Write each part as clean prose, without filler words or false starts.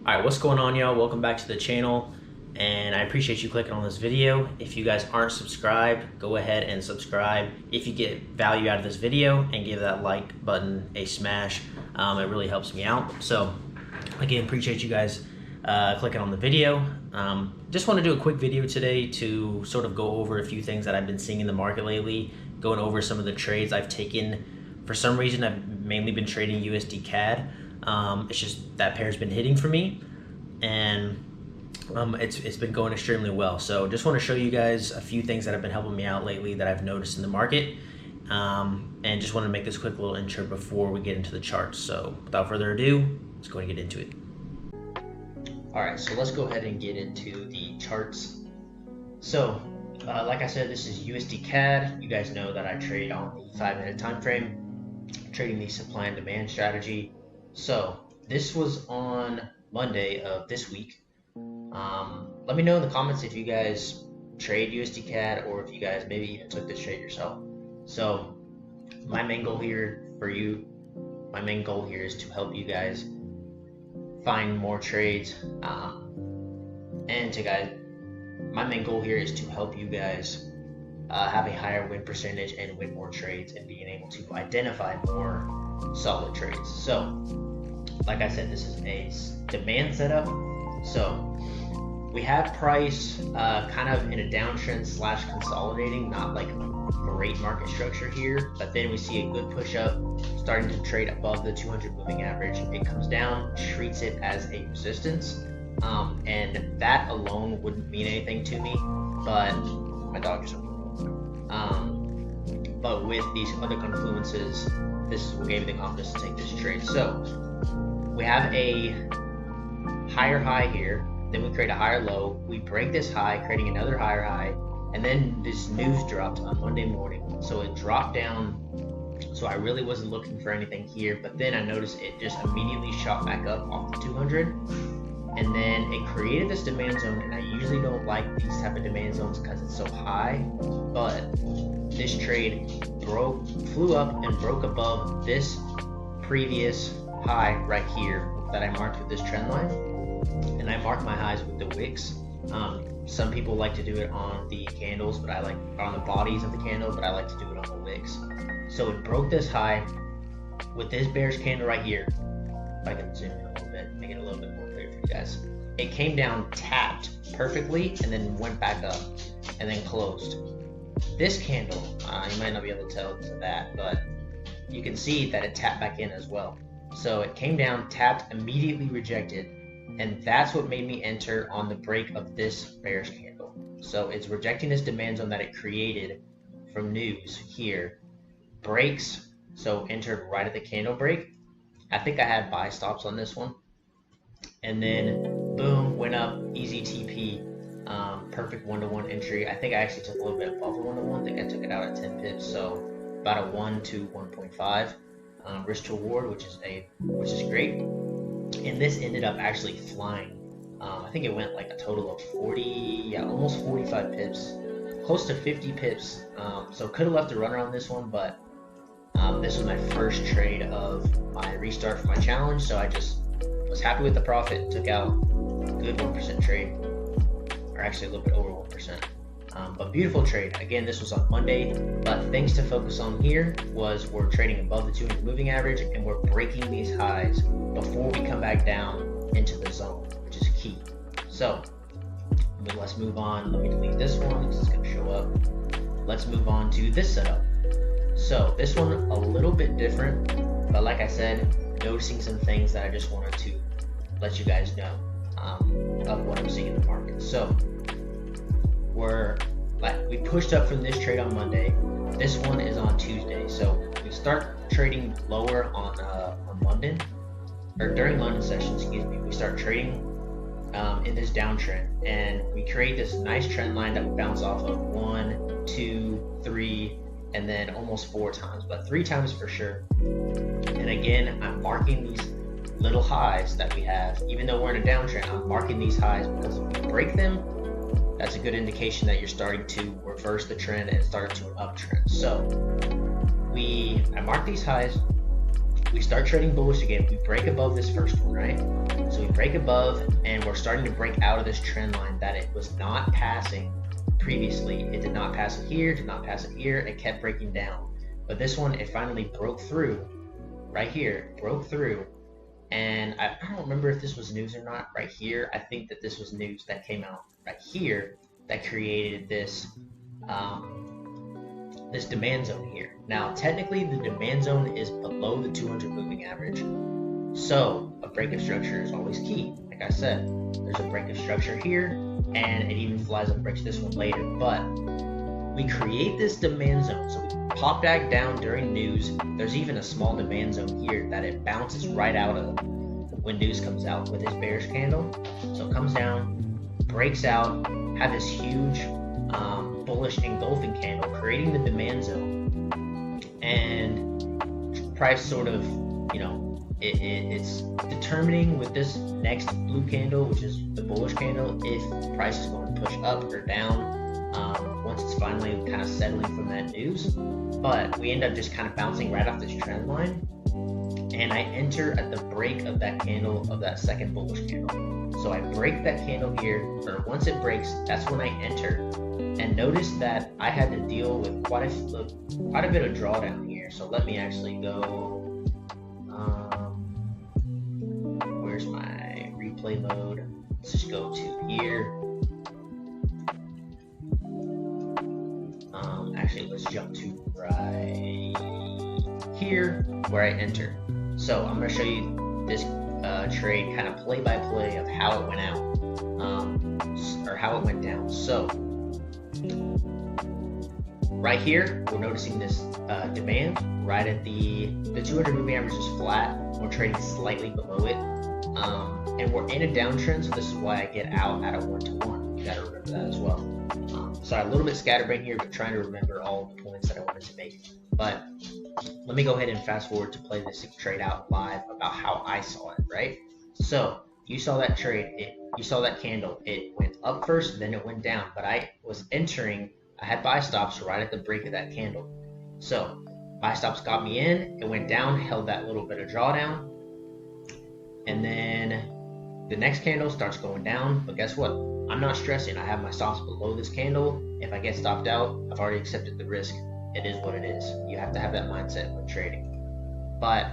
Alright, what's going on, y'all? Welcome back to the channel, and I appreciate you clicking on this video. If you guys aren't subscribed, go ahead and subscribe if you get value out of this video, and give that like button a smash. It really helps me out. So again, appreciate you guys clicking on the video. Just want to do a quick video today to sort of go over a few things that I've been seeing in the market lately, going over some of the trades I've taken. For some reason, I've mainly been trading USDCAD. It's just that pair's been hitting for me, and it's been going extremely well. So just want to show you guys a few things that have been helping me out lately that I've noticed in the market, and just want to make this quick little intro before we get into the charts. So without further ado, let's go and get into it. Alright, so let's go ahead and get into the charts. So like I said, this is USDCAD. You guys know that I trade on the 5-minute time frame, trading the supply and demand strategy. So this was on Monday of this week. Let me know in the comments if you guys trade USDCAD, or if you guys maybe even took this trade yourself. So my main goal here is to help you guys find more trades, my main goal here is to help you guys have a higher win percentage and win more trades, and being able to identify more solid trades. So like I said, this is a demand setup. So we have price kind of in a downtrend / consolidating, not like a great market structure here, but then we see a good push up, starting to trade above the 200 moving average. It comes down, treats it as a resistance, and that alone wouldn't mean anything to me, but my dog just but with these other confluences, this is what gave me the confidence to take this trade. So we have a higher high here, then we create a higher low, we break this high, creating another higher high, and then this news dropped on Monday morning, so it dropped down. So I really wasn't looking for anything here, but then I noticed it just immediately shot back up off the 200, and then it created this demand zone. And I usually don't like these type of demand zones because it's so high, but this trade flew up and broke above this previous high right here that I marked with this trend line, and I mark my highs with the wicks. Some people like to do it on the candles, but I like on the bodies of the candle, but I like to do it on the wicks. So it broke this high with this bearish candle right here. If I can zoom in a little bit, make it a little bit more clear for you guys. It came down, tapped perfectly, and then went back up, and then closed. This candle, you might not be able to tell to that, but you can see that it tapped back in as well. So it came down, tapped, immediately rejected, and that's what made me enter on the break of this bearish candle. So it's rejecting this demand zone that it created from news here, breaks, so entered right at the candle break. I think I had buy stops on this one, and then boom, went up, easy TP, perfect 1-to-1 entry. I think I actually took a little bit above the 1-to-1. I think I took it out at 10 pips, so about a 1 to 1.5 risk to reward, which is great. And this ended up actually flying. I think it went like a total of almost 45 pips, close to 50 pips. So could have left a runner on this one, but this was my first trade of my restart for my challenge, so I just was happy with the profit. Took out a good 1% trade, or actually a little bit over 1%. But beautiful trade. Again, this was on Monday, but things to focus on here was we're trading above the 200 moving average, and we're breaking these highs before we come back down into the zone, which is key. So let's move on. Let me delete this one because it's going to show up. Let's move on to this setup. So this one a little bit different, but like I said, noticing some things that I just wanted to let you guys know of what I'm seeing in the market. So we pushed up from this trade on Monday. This one is on Tuesday. So we start trading lower on London, or during London session, excuse me. We start trading in this downtrend, and we create this nice trend line that we bounce off of 1, 2, 3, and then almost 4 times, but 3 times for sure. And again, I'm marking these little highs that we have. Even though we're in a downtrend, I'm marking these highs because if we break them, that's a good indication that you're starting to reverse the trend and start to an uptrend. So I mark these highs, we start trading bullish again, we break above this first one, right? So we break above, and we're starting to break out of this trend line that it was not passing previously. It did not pass it here, did not pass it here, it kept breaking down. But this one, it finally broke through right here, broke through. And I don't remember if this was news or not right here. I think that this was news that came out right here that created this this demand zone here. Now, technically, the demand zone is below the 200 moving average. So a break of structure is always key. Like I said, there's a break of structure here, and it even flies up breaks this one later. But we create this demand zone. So we pop back down during news. There's even a small demand zone here that it bounces right out of when news comes out with this bearish candle. So it comes down, breaks out, have this huge bullish engulfing candle, creating the demand zone, and price sort of, you know, it's determining with this next blue candle, which is the bullish candle, if price is going to push up or down once it's finally kind of settling from that news. But we end up just kind of bouncing right off this trend line, and I enter at the break of that candle, of that second bullish candle. So I break that candle here, or once it breaks, that's when I enter. And notice that I had to deal with quite a bit of drawdown here. So let me actually go. Where's my replay mode? Let's just go to here. Actually, let's jump to right here where I enter. So I'm going to show you this trade kind of play by play of how it went out, or how it went down. So right here, we're noticing this demand right at the 200 moving average is flat. We're trading slightly below it, and we're in a downtrend. So this is why I get out at a 1-to-1. You got to remember that as well. Sorry, a little bit scatterbrained here, but trying to remember all the points that I wanted to make. But let me go ahead and fast forward to play this trade out live about how I saw it, right? So you saw that trade, you saw that candle, it went up first, then it went down, but I was entering, I had buy stops right at the break of that candle. So buy stops got me in, it went down, held that little bit of drawdown, and then the next candle starts going down, but guess what? I'm not stressing. I have my stops below this candle. If I get stopped out, I've already accepted the risk. It is what it is. You have to have that mindset when trading. But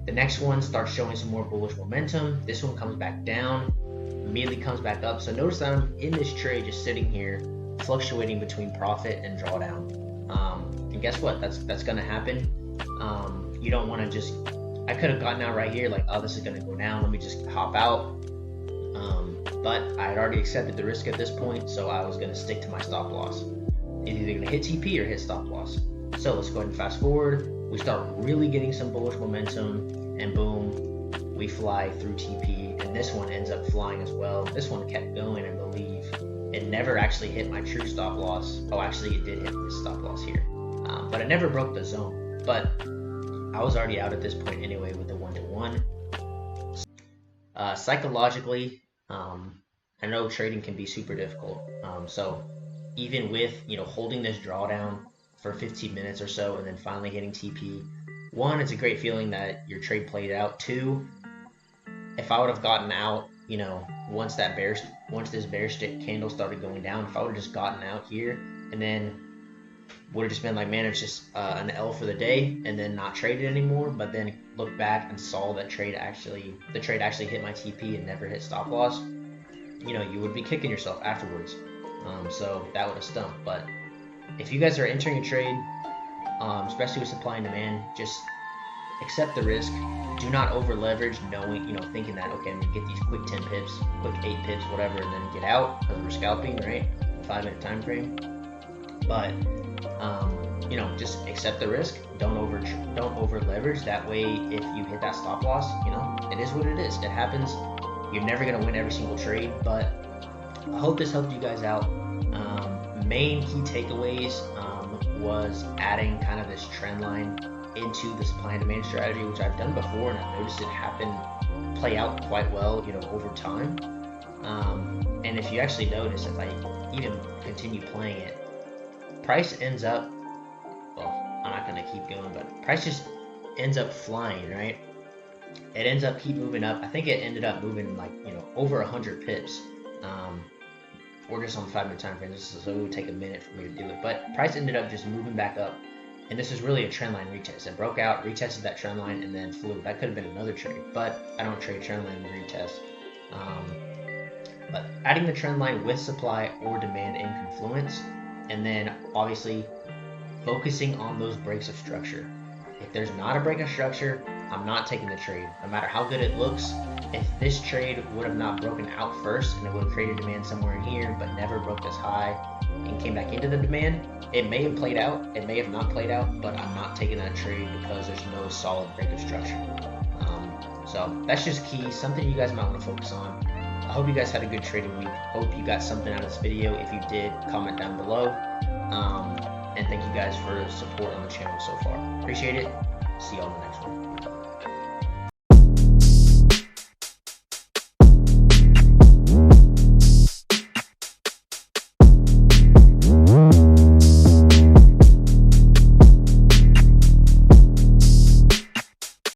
the next one starts showing some more bullish momentum. This one comes back down, immediately comes back up. So notice that I'm in this trade just sitting here, fluctuating between profit and drawdown. And guess what? That's going to happen. You don't want to just, I could have gotten out right here like, oh, this is going to go down. Let me just hop out. But I had already accepted the risk at this point, so I was going to stick to my stop loss. It's either going to hit TP or hit stop loss. So let's go ahead and fast forward. We start really getting some bullish momentum, and boom, we fly through TP, and this one ends up flying as well. This one kept going, I believe. It never actually hit my true stop loss. Oh, actually it did hit this stop loss here. But it never broke the zone. But I was already out at this point anyway with the 1-to-1. Psychologically, I know trading can be super difficult. So even with, you know, holding this drawdown for 15 minutes or so and then finally hitting TP, one, it's a great feeling that your trade played out. Two, if I would have gotten out, you know, once this bear stick candle started going down, if I would have just gotten out here and then would have just been like, man, it's just an L for the day, and then not traded anymore, but then looked back and saw that the trade actually hit my TP and never hit stop loss, you know, you would be kicking yourself afterwards. So that would have stunk. But if you guys are entering a trade, especially with supply and demand, just accept the risk. Do not over leverage, knowing, you know, thinking that, okay, I'm gonna get these quick 10 pips, quick 8 pips, whatever, and then get out because we're scalping, right? 5-minute time frame. But you know, just accept the risk. Don't over leverage. That way, if you hit that stop loss, you know, it is what it is. It happens. You're never gonna win every single trade, but I hope this helped you guys out. Main key takeaways was adding kind of this trend line into the supply and demand strategy, which I've done before, and I've noticed it play out quite well, you know, over time. And if you actually notice, if I even continue playing it, price ends up, well, I'm not gonna keep going, but price just ends up flying, right? it ends up keep moving up. I think it ended up moving like, you know, over 100 pips. Or just on 5 minute time frame. So it would take a minute for me to do it. But price ended up just moving back up. And this is really a trend line retest. It broke out, retested that trend line, and then flew. That could have been another trade, but I don't trade trend line retest. But adding the trend line with supply or demand in confluence, and then obviously focusing on those breaks of structure. If there's not a break of structure, I'm not taking the trade, no matter how good it looks. If this trade would have not broken out first and it would have created demand somewhere in here, but never broke this high and came back into the demand, it may have played out, it may have not played out, but I'm not taking that trade because there's no solid break of structure. So that's just key, something you guys might want to focus on. I hope you guys had a good trading week. Hope you got something out of this video. If you did, comment down below. And thank you guys for the support on the channel so far. Appreciate it. See you all in the next one.